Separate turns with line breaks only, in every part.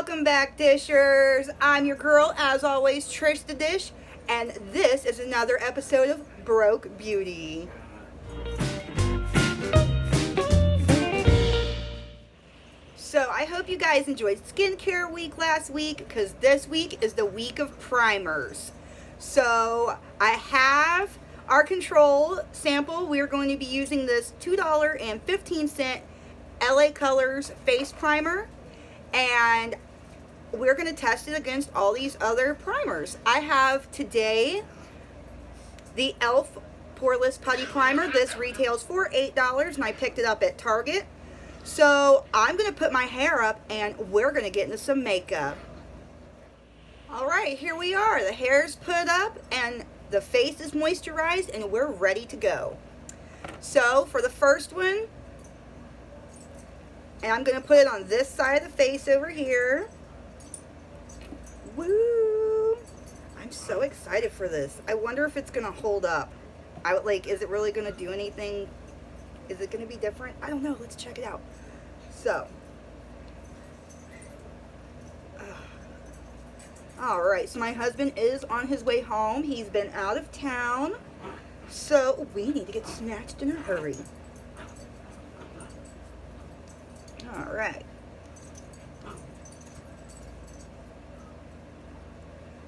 Welcome back, Dishers. I'm your girl, as always, Trish the Dish, and this is another episode of Broke Beauty. So I hope you guys enjoyed skincare week last week, because this week is the week of primers. So I have our control sample. We're going to be using this $2.15 LA Colors face primer, and we're going to test it against all these other primers. I have today the e.l.f. Poreless Putty Primer. This retails for $8 and I picked it up at Target. So I'm going to put my hair up and we're going to get into some makeup. Alright, here we are. The hair's put up and the face is moisturized and we're ready to go. So for the first one, and I'm going to put it on this side of the face over here. Woo! I'm so excited for this. I wonder if it's going to hold up. Is it really going to do anything? Is it going to be different? I don't know. Let's check it out. So. Alright, so my husband is on his way home. He's been out of town. So we need to get snatched in a hurry. Alright.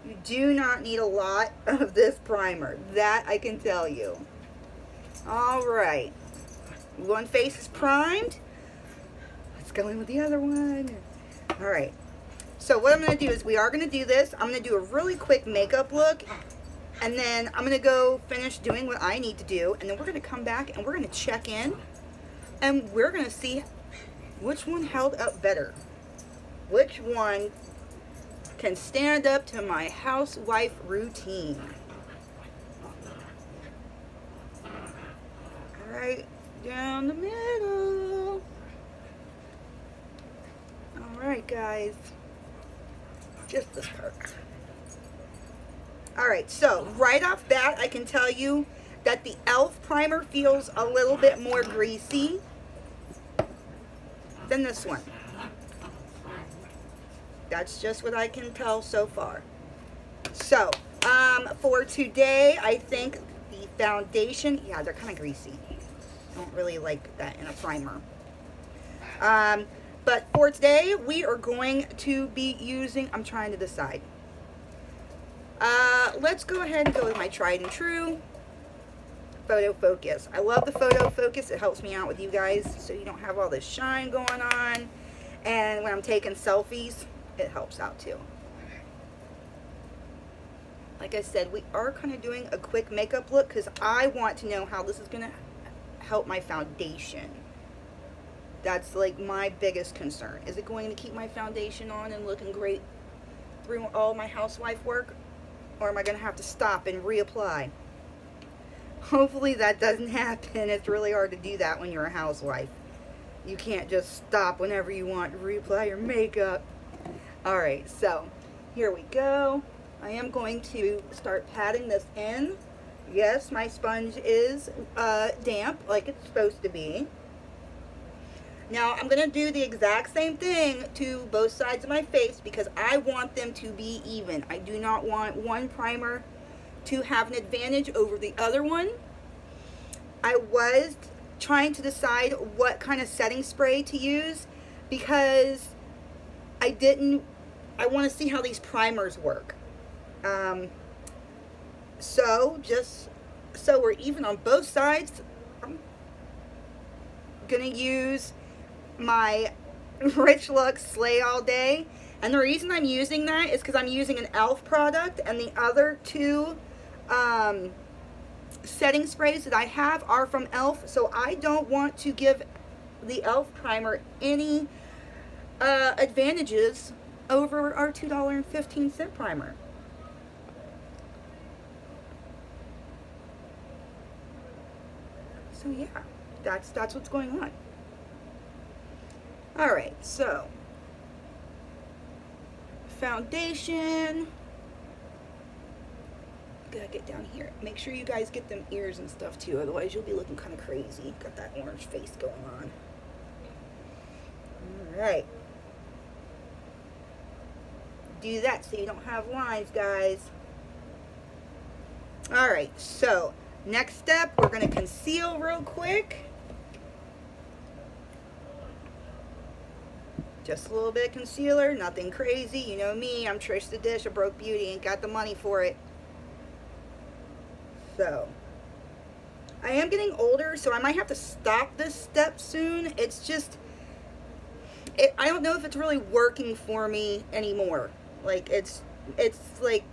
You do not need a lot of this primer. That I can tell you. Alright. One face is primed. Let's go in with the other one. Alright. So what I'm going to do is we are going to do this. I'm going to do a really quick makeup look. And then I'm going to go finish doing what I need to do. And then we're going to come back and we're going to check in. And we're going to see which one held up better. Which one can stand up to my housewife routine. Right down the middle. Alright, guys. Just this part. Alright, so right off bat, I can tell you that the e.l.f. primer feels a little bit more greasy than this one. That's just what I can tell so far. So, for today, I think the foundation, yeah, they're kind of greasy. I don't really like that in a primer. But for today, we are going to be using, I'm trying to decide. Let's go ahead and go with my tried and true Photo Focus. I love the Photo Focus. It helps me out with you guys so you don't have all this shine going on. And when I'm taking selfies, it helps out too. Like I said, we are kind of doing a quick makeup look because I want to know how this is going to help my foundation. That's like my biggest concern. Is it going to keep my foundation on and looking great through all my housewife work? Or am I going to have to stop and reapply? Hopefully that doesn't happen. It's really hard to do that when you're a housewife. You can't just stop whenever you want to reapply your makeup. Alright, so here we go. I am going to start patting this in. Yes, my sponge is damp like it's supposed to be. Now I'm going to do the exact same thing to both sides of my face because I want them to be even. I do not want one primer to have an advantage over the other one. I was trying to decide what kind of setting spray to use because I want to see how these primers work. So just so we're even on both sides, I'm going to use my Rich Luxe Slay All Day. And the reason I'm using that is because I'm using an e.l.f. product and the other two setting sprays that I have are from e.l.f. So I don't want to give the e.l.f. primer any advantages over our $2.15 primer. So yeah, that's what's going on. Alright, so foundation. Gotta get down here. Make sure you guys get them ears and stuff too, otherwise you'll be looking kind of crazy. Got that orange face going on. Alright. do that so you don't have lines, guys. Alright, so next step, we're going to conceal real quick. Just a little bit of concealer, nothing crazy. You know me, I'm Trish the Dish, a broke beauty, ain't got the money for it. So, I am getting older, so I might have to stop this step soon. It's just, I don't know if it's really working for me anymore. Like, it's like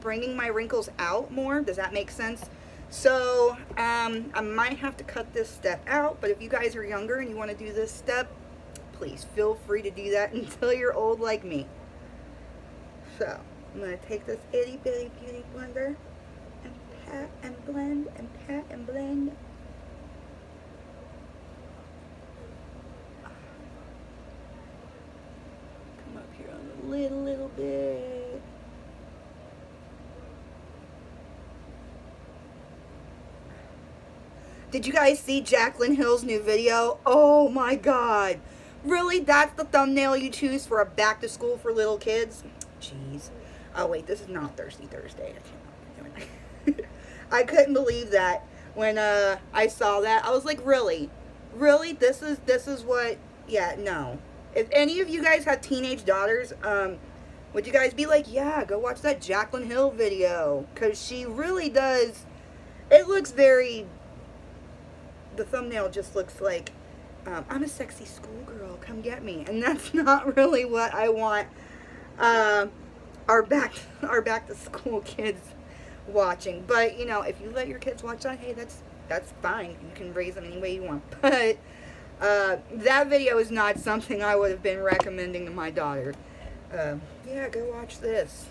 bringing my wrinkles out more. Does that make sense? So, I might have to cut this step out, but if you guys are younger and you want to do this step, please feel free to do that until you're old like me. So, I'm going to take this itty bitty beauty blender and pat and blend and pat and blend. Come up here on the little bit. Did you guys see Jaclyn Hill's new video? Oh my god. Really? That's the thumbnail you choose for a back to school for little kids? Jeez. Oh wait, this is not Thirsty Thursday. I couldn't believe that when I saw that. I was like, really? Really? This is what, yeah, no. If any of you guys have teenage daughters, would you guys be like, yeah, go watch that Jaclyn Hill video? Because she really does, it looks very, the thumbnail just looks like, I'm a sexy schoolgirl, come get me. And that's not really what I want our back to school kids watching. But, you know, if you let your kids watch that, hey, that's fine. You can raise them any way you want. But that video is not something I would have been recommending to my daughter. Yeah, go watch this.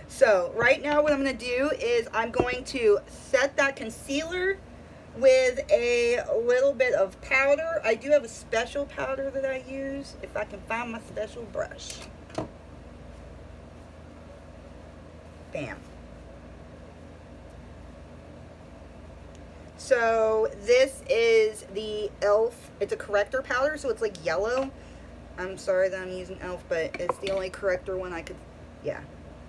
So, right now what I'm going to do is I'm going to set that concealer with a little bit of powder. I do have a special powder that I use, if I can find my special brush. Bam. So this is the e.l.f. It's a corrector powder, so it's like yellow. I'm sorry that I'm using e.l.f., but it's the only corrector one I could, yeah,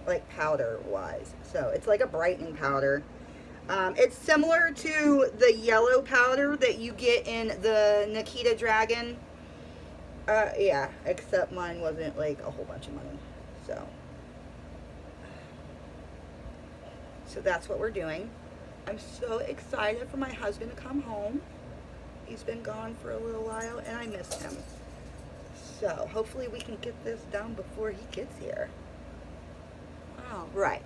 like powder-wise. So it's like a brightening powder. It's similar to the yellow powder that you get in the Nikita Dragun. Yeah, except mine wasn't like a whole bunch of money. So that's what we're doing. I'm so excited for my husband to come home. He's been gone for a little while and I miss him. So hopefully we can get this done before he gets here. All right.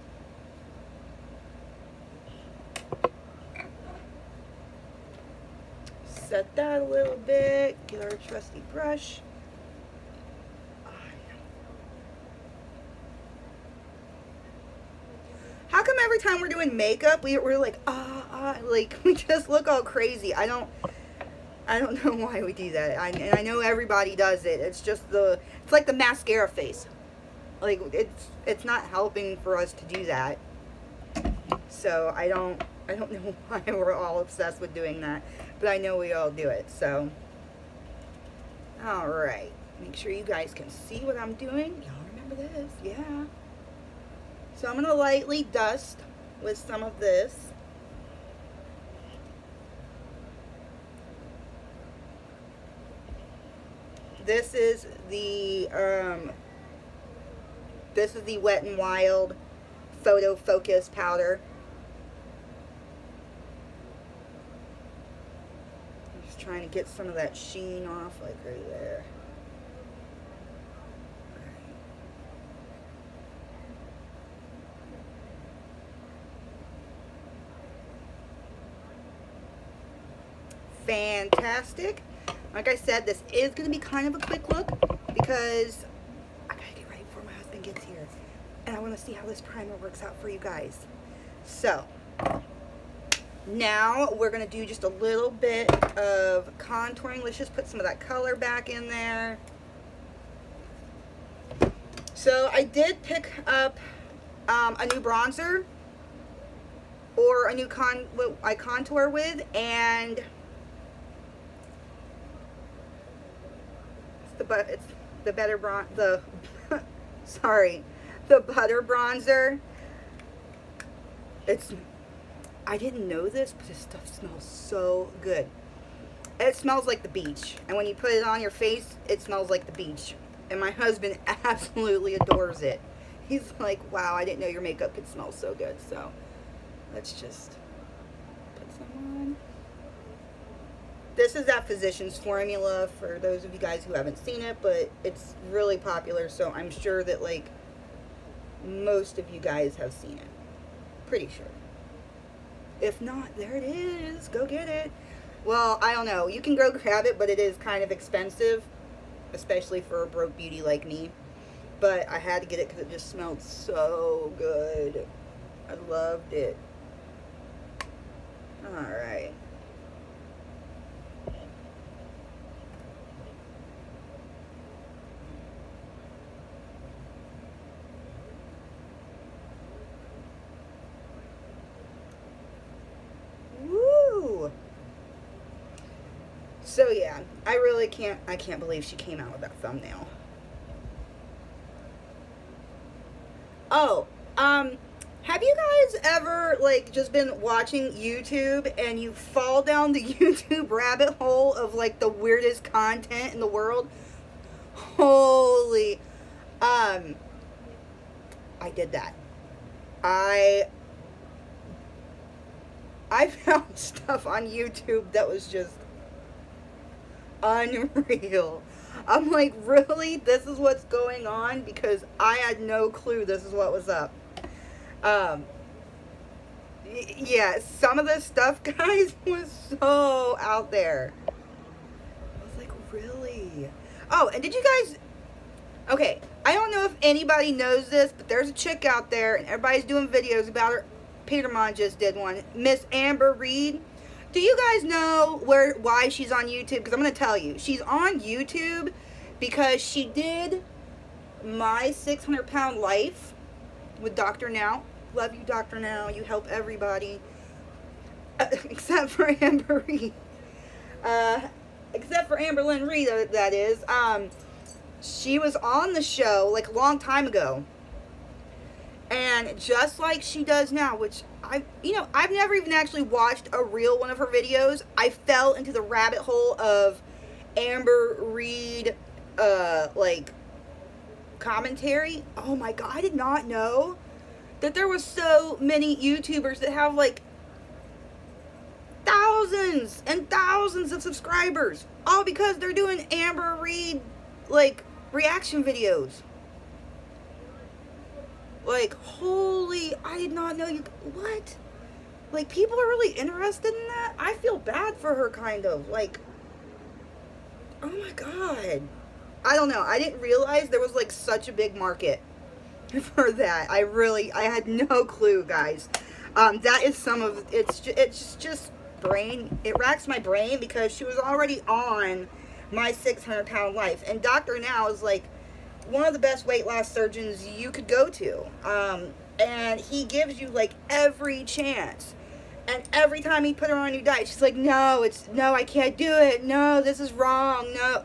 Set that a little bit. Get our trusty brush. How come every time we're doing makeup, we're like, like we just look all crazy? I don't know why we do that. And I know everybody does it. It's just it's like the mascara face. Like it's not helping for us to do that. So I don't know why we're all obsessed with doing that, but I know we all do it. So, all right, make sure you guys can see what I'm doing. Y'all remember this? Yeah. So I'm going to lightly dust with some of this. This is the Wet n Wild Photo Focus powder. I'm just trying to get some of that sheen off, like right there. Fantastic. Like I said, this is going to be kind of a quick look because I gotta get ready before my husband gets here. And I want to see how this primer works out for you guys. So, now we're going to do just a little bit of contouring. Let's just put some of that color back in there. So, I did pick up a new bronzer or a new what I contour with, and it's the better the sorry, the butter bronzer. I didn't know this, but this stuff smells so good. It smells like the beach, and when you put it on your face, it smells like the beach. And my husband absolutely adores it. He's like, wow, I didn't know your makeup could smell so good. So let's just put some on. This is that Physicians Formula for those of you guys who haven't seen it, but it's really popular, so I'm sure that like most of you guys have seen it. Pretty sure. If not, there it is. Go get it. Well, I don't know. You can go grab it, but it is kind of expensive, especially for a broke beauty like me. But I had to get it because it just smelled so good. I loved it. Alright. Woo! So yeah, I can't believe she came out with that thumbnail. Oh, have you guys ever, like, just been watching YouTube and you fall down the YouTube rabbit hole of, like, the weirdest content in the world? Holy, I did that. I found stuff on YouTube that was just unreal. I'm like, really? This is what's going on? Because I had no clue this is what was up. Yeah, some of this stuff, guys, was so out there. I was like, really? Oh, and did you guys... Okay, I don't know if anybody knows this, but there's a chick out there, and everybody's doing videos about her. Petermon just did one. Miss Amber Reed. Do you guys know why she's on YouTube? Because I'm going to tell you. She's on YouTube because she did My 600 Pound Life with Dr. Now. Love you, Dr. Now. You help everybody. Except for Amber Reed. Except for Amber Lynn Reed, that is. She was on the show like a long time ago. And just like she does now, which I've never even actually watched a real one of her videos. I fell into the rabbit hole of Amber Reed, like, commentary. Oh my God, I did not know that there was so many YouTubers that have, like, thousands and thousands of subscribers. All because they're doing Amber Reed, like, reaction videos. Like, holy, I did not know you... What? Like, people are really interested in that? I feel bad for her, kind of. Like, oh my God. I don't know. I didn't realize there was, like, such a big market for that. I had no clue, guys. That is some of... It's just brain... It racks my brain because she was already on My 600 Pound Life. And Dr. Now is, like, one of the best weight loss surgeons you could go to. And he gives you, like, every chance. And every time he put her on a new diet, she's like, no, I can't do it. No, this is wrong. No.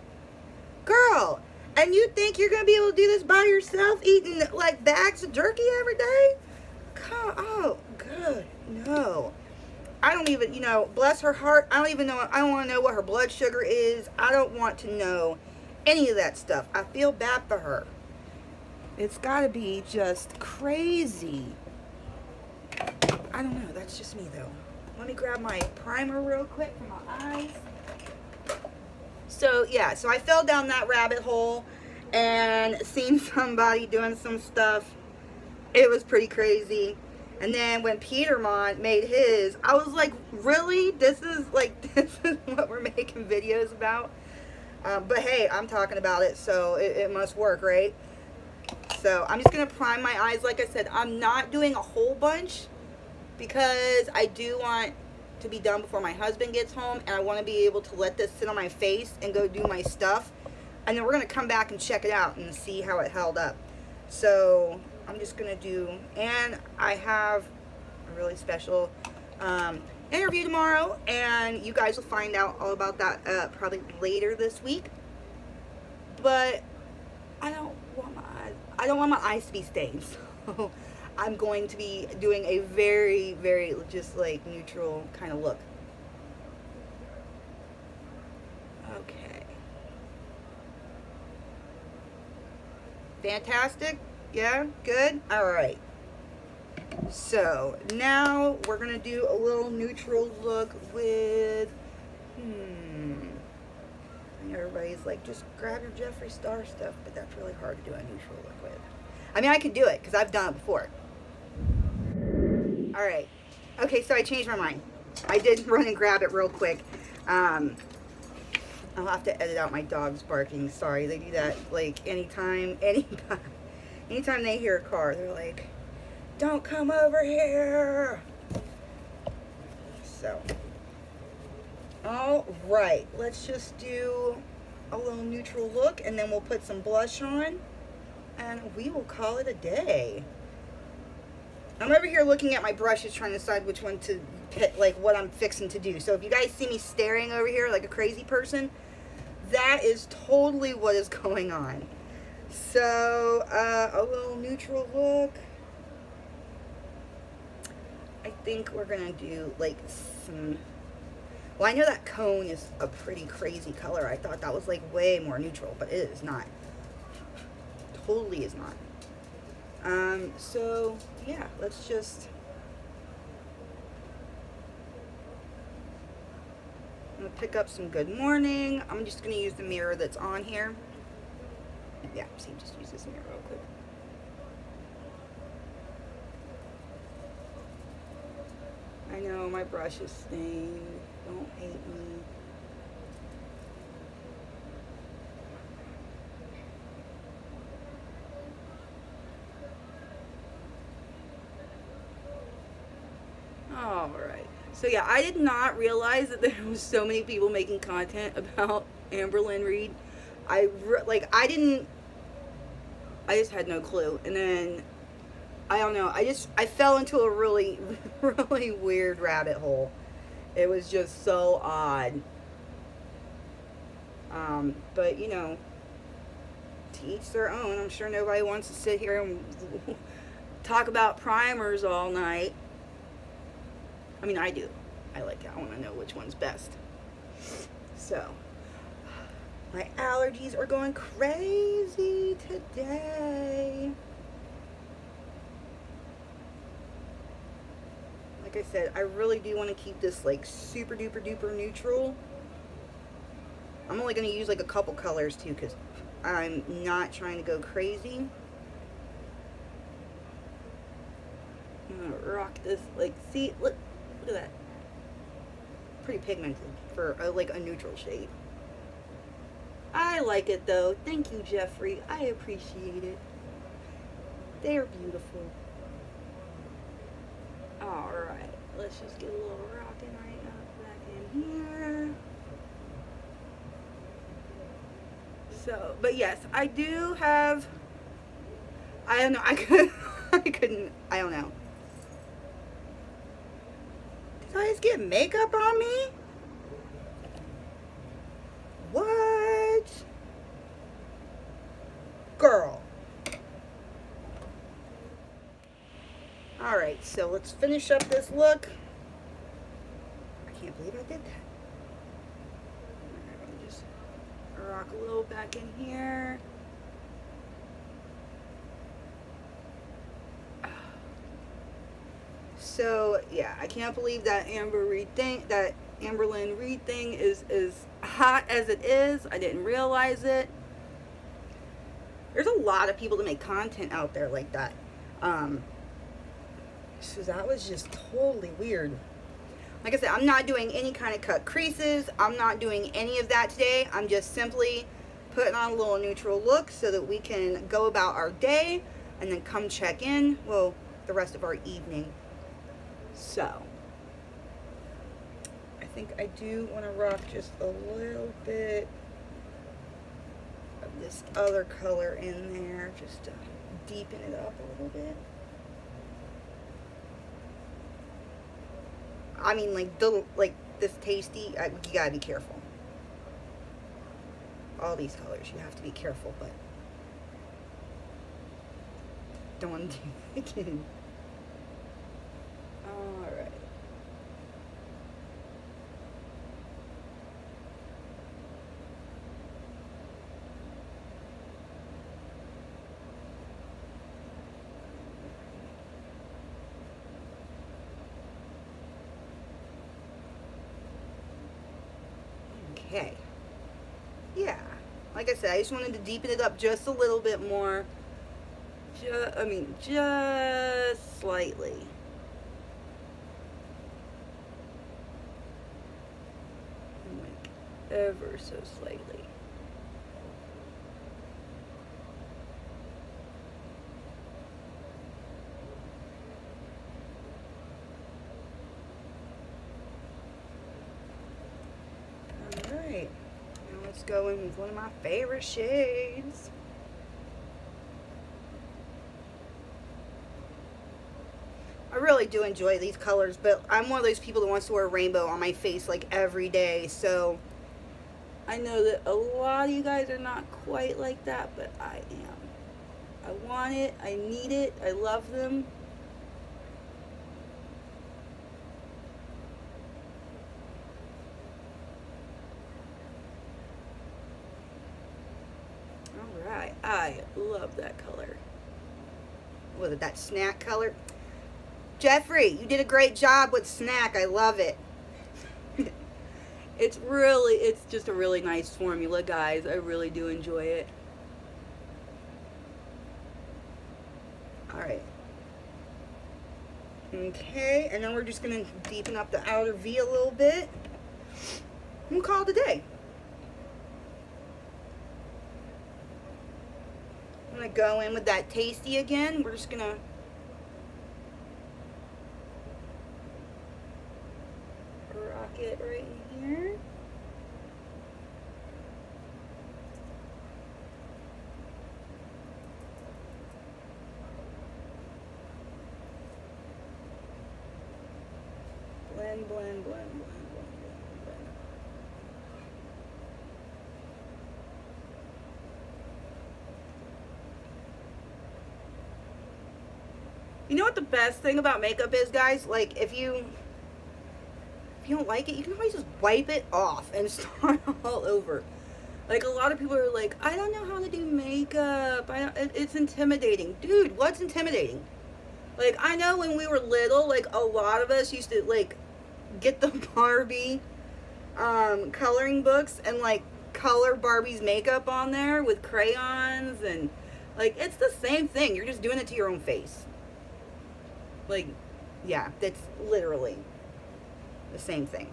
Girl, and you think you're going to be able to do this by yourself, eating, like, bags of jerky every day? Oh, good. No. I don't even, bless her heart. I don't want to know what her blood sugar is. I don't want to know any of that stuff. I feel bad for her. It's got to be just crazy. I don't know. That's just me, though. Let me grab my primer real quick for my eyes. So, yeah. So, I fell down that rabbit hole and seen somebody doing some stuff. It was pretty crazy. And then when Petermon made his, I was like, really? This is what we're making videos about? But hey, I'm talking about it, so it must work, right? So I'm just going to prime my eyes. Like I said, I'm not doing a whole bunch because I do want to be done before my husband gets home, and I want to be able to let this sit on my face and go do my stuff. And then we're going to come back and check it out and see how it held up. So I'm just going to do, and I have a really special interview tomorrow, and you guys will find out all about that probably later this week. But I don't want my eyes to be stained. So I'm going to be doing a very, very just like neutral kind of look. Okay. Fantastic. Yeah, good. All right. So now we're gonna do a little neutral look with, and everybody's like, just grab your Jeffree Star stuff, but that's really hard to do a neutral look with. I mean, I can do it because I've done it before. All right. Okay, so I changed my mind. I did run and grab it real quick. I'll have to edit out my dogs barking. Sorry, they do that like anytime they hear a car, they're like, don't come over here. So, all right, let's just do a little neutral look, and then we'll put some blush on, and we will call it a day. I'm over here looking at my brushes, trying to decide which one to pick, like what I'm fixing to do. So if you guys see me staring over here like a crazy person, that is totally what is going on. So, a little neutral look. I think we're gonna do like some, well, I know that cone is a pretty crazy color. I thought that was like way more neutral, but it is not. Totally is not. So yeah, let's just, I'm gonna pick up some Good Morning. I'm just gonna use the mirror that's on here. Yeah, see, just use this mirror real quick. I know my brush is stained. Don't hate me. All right. So yeah, I did not realize that there was so many people making content about Amberlynn Reid. I just had no clue. And then I don't know, I fell into a really really weird rabbit hole. It was just so odd. But you know, to each their own. I'm sure nobody wants to sit here and talk about primers all night. I mean, I do. I like it. I want to know which one's best. So, my allergies are going crazy today. Like I said, I really do want to keep this like super duper duper neutral. I'm only going to use like a couple colors too, because I'm not trying to go crazy. I'm going to rock this, like, see, look at that. Pretty pigmented for like a neutral shade. I like it though. Thank you, Jeffree. I appreciate it. They are beautiful. Alright, let's just get a little rocking right up back in here. So, but yes, I do have, I don't know, I don't know. Did I just get makeup on me? What? Girl. Alright, so let's finish up this look. I can't believe I did that. Alright, let me just rock a little back in here. So yeah, I can't believe that Amberlynn Reid thing is as hot as it is. I didn't realize it. There's a lot of people that make content out there like that. So that was just totally weird. Like I said, I'm not doing any kind of cut creases. I'm not doing any of that today. I'm just simply putting on a little neutral look so that we can go about our day and then come check in, well, the rest of our evening. So, I think I do want to rock just a little bit of this other color in there, just to deepen it up a little bit. I mean, like this Tasty, you gotta be careful. All these colors, you have to be careful, but Don't want to do that again. Alright. Okay. Yeah. Like I said, I just wanted to deepen it up just a little bit more. Just slightly. Like, ever so slightly. Alright. Now let's go in with one of my favorite shades. I really do enjoy these colors, but I'm one of those people that wants to wear a rainbow on my face like every day, so I know that a lot of you guys are not quite like that, but I am. I want it, I need it, I love them. Alright, I love that color. What is that, snack color? Jeffrey, you did a great job with snack. I love it. It's just a really nice formula, guys. I really do enjoy it. Alright. Okay, and then we're just going to deepen up the outer V a little bit. We'll call it a day. I'm going to go in with that Tasty again. We're just going to rock it right in here. Blend, blend, blend, blend, blend, blend, blend. You know what the best thing about makeup is, guys? Like, if you don't like it, you can always just wipe it off and start all over. Like, a lot of people are like, I don't know how to do makeup. It's intimidating. Dude, what's intimidating? Like, I know when we were little, like, a lot of us used to, like, get the Barbie coloring books and, like, color Barbie's makeup on there with crayons. And, like, it's the same thing. You're just doing it to your own face. Like, yeah, that's literally the same thing.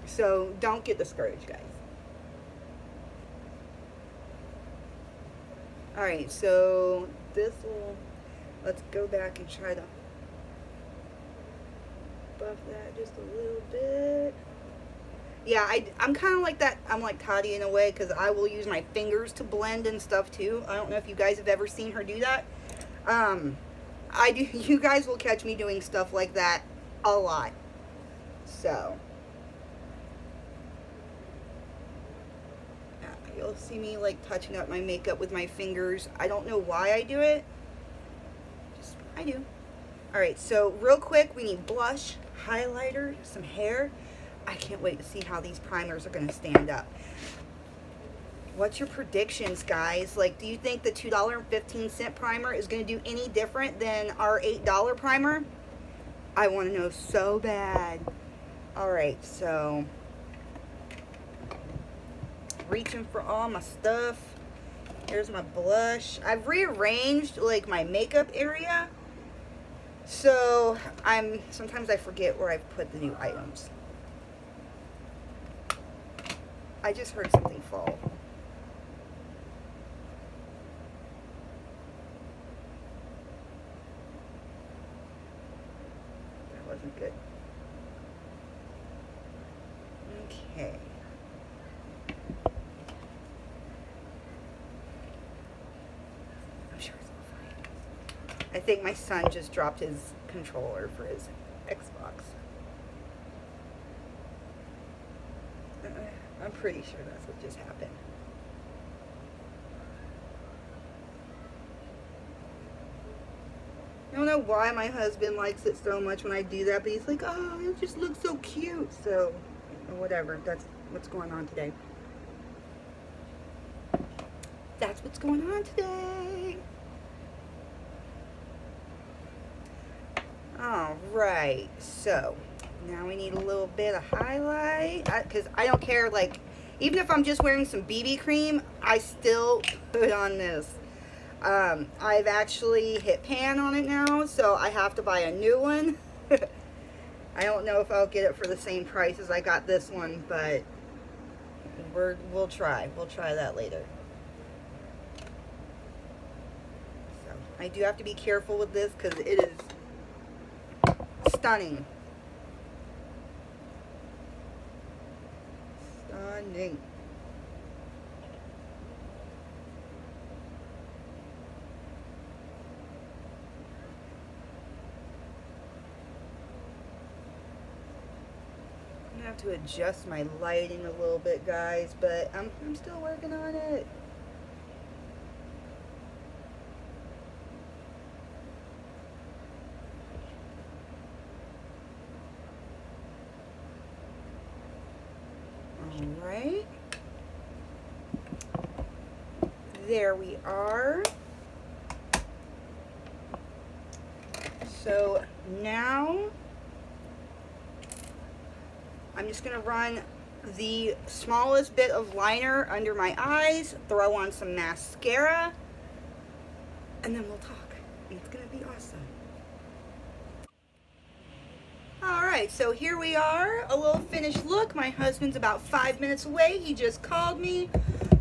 So don't get discouraged, guys. Alright, so this will, let's go back and try to buff that just a little bit. Yeah, I'm kind of like that. I'm like Tati in a way, because I will use my fingers to blend and stuff too. I don't know if you guys have ever seen her do that. I do. You guys will catch me doing stuff like that a lot. So you'll see me like touching up my makeup with my fingers. I don't know why I do it. Just I do. Alright, so real quick, we need blush, highlighter, some hair. I can't wait to see how these primers are going to stand up. What's your predictions, guys? Like, do you think the $2.15 primer is going to do any different than our $8 primer? I want to know so bad. Alright, so reaching for all my stuff. Here's my blush. I've rearranged like my makeup area, so sometimes I forget where I've put the new items. I just heard something fall. That wasn't good. Okay. I'm sure it's all fine. I think my son just dropped his controller for his Xbox. I'm pretty sure that's what just happened. . know why my husband likes it so much when I do that, but he's like, oh, it just looks so cute. So, whatever. That's what's going on today. That's what's going on today. Alright, so now we need a little bit of highlight, because I don't care, like, even if I'm just wearing some BB cream, I still put on this. I've actually hit pan on it now, so I have to buy a new one. I don't know if I'll get it for the same price as I got this one, but we'll try. We'll try that later. So I do have to be careful with this because it is stunning. Stunning. I'm gonna have to adjust my lighting a little bit, guys, but I'm still working on it. Alright, there we are. So now I'm just going to run the smallest bit of liner under my eyes, throw on some mascara, and then we'll talk. It's going to be awesome. Alright, so here we are, a little finished look. My husband's about 5 minutes away. He just called me.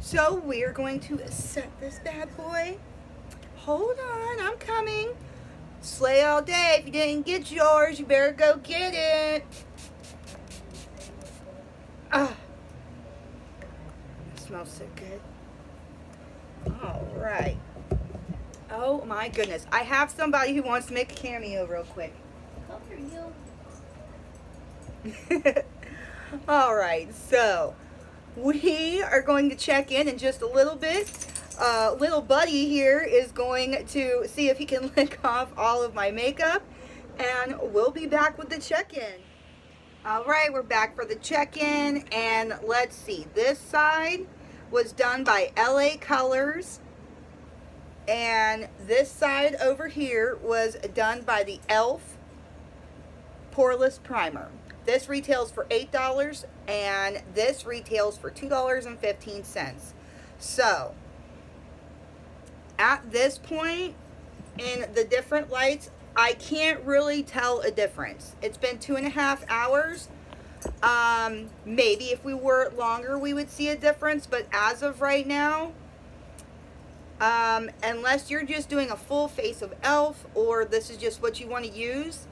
So we're going to set this bad boy. Hold on, I'm coming. Slay all day. If you didn't get yours, you better go get it. Ah, it smells so good. Alright. Oh my goodness. I have somebody who wants to make a cameo real quick. Come here, you. Alright, so we are going to check in just a little bit. Little buddy here is going to see if he can lick off all of my makeup, and we'll be back with the check-in. Alright, we're back for the check-in, and let's see, this side was done by LA Colors, and this side over here was done by the e.l.f. Poreless Primer. This retails for $8 and this retails for $2.15. So, at this point in the different lights, I can't really tell a difference. It's been 2.5 hours. Maybe if we were longer, we would see a difference, but as of right now, unless you're just doing a full face of e.l.f. or this is just what you want to use,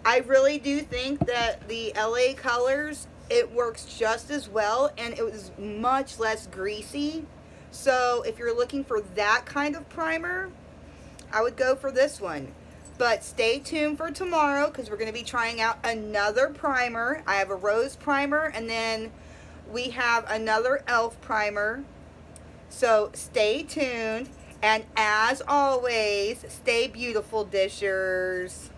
I really do think that the LA Colors, it works just as well, and it was much less greasy. So if you're looking for that kind of primer, I would go for this one. But stay tuned for tomorrow because we're going to be trying out another primer. I have a rose primer, and then we have another e.l.f. primer. So stay tuned, and as always, stay beautiful, dishers.